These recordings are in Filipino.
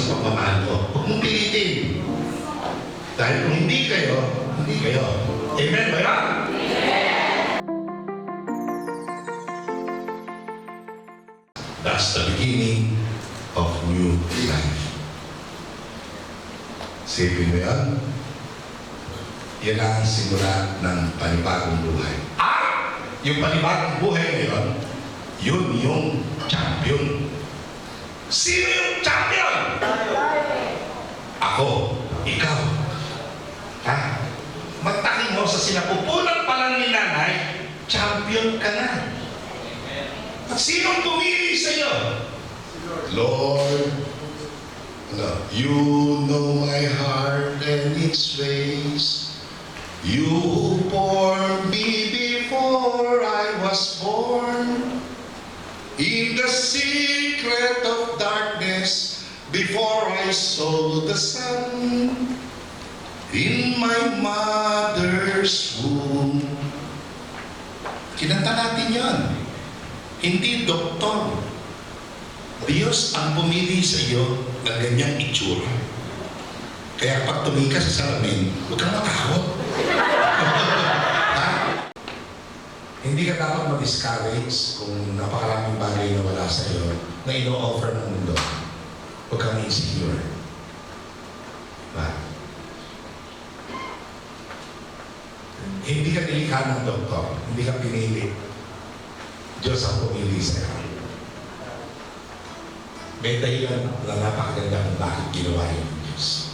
sa pagmamahal mo. Huwag mong pilitin. Dahil kung hindi kayo, hindi kayo. Amen ba yan? That's the beginning of new life. Sipin mo yan? Yan ang simula ng panibagong buhay. Yung panibagong buhay ngayon, yun yung champion. Sino yung champion? Ako, ikaw. Ha? Magtakin mo sa sinapupunan pa lang ni nanay, champion ka na. At sinong pumili sa iyo? Lord, you know my heart and its ways. You who formed me before I was born. In the secret of darkness, before I saw the sun. In my mother's womb. Kinanta natin yan. Hindi doktor. Diyos ang pumili sa iyo ng ganyang itsura. Kaya pag tumingin ka sa salamin, huwag kang matakot. Ha? Hindi ka dapat ma-discourage kung napakaraming bagay na wala sa iyo na ino-offer ng mundo. Huwag kang insecure. Diba? Hindi ka nilikha ng doktor. Hindi ka pinili. Diyos ang pumili sa iyo. May dahilan na napakaganda kung bakit ginawa yun ng Diyos.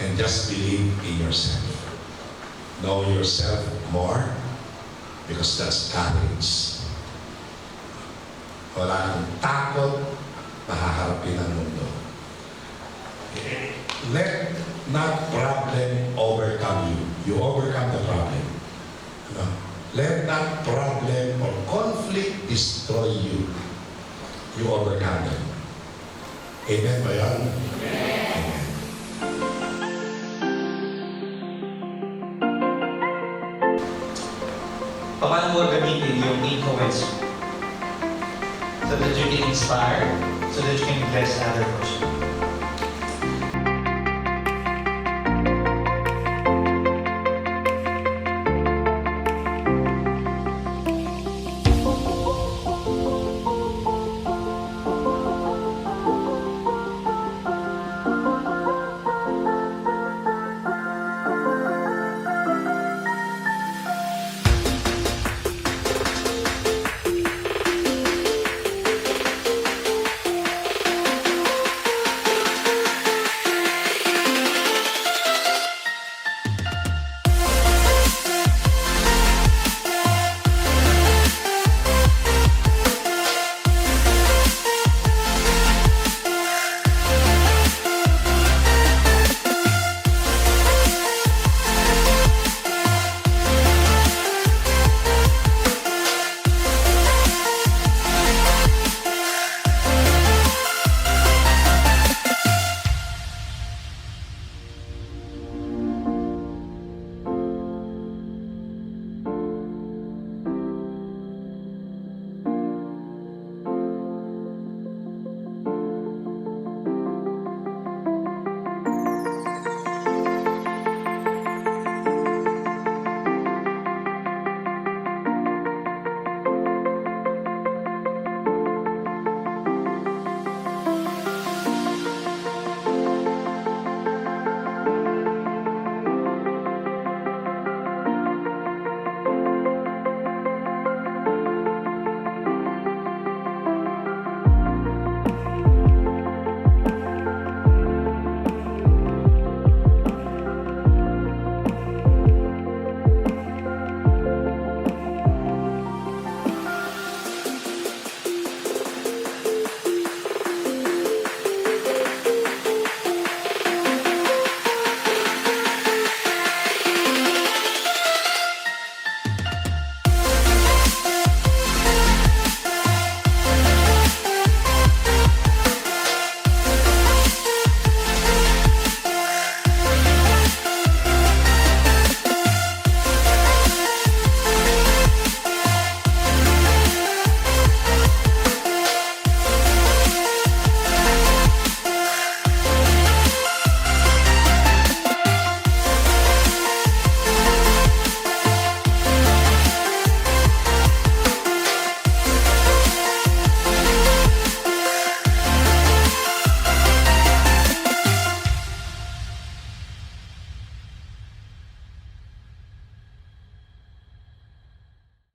And just believe in yourself. Know yourself more because that's courage. Wala kang takot mahaharapin ang mundo. Let not problem overcome you. You overcome the problem. No? Let not problem or conflict destroy you. You overcome them. Amen ba yan? Amen. Paano mo gamitin yung influence so that you can inspire, so that you can bless other person?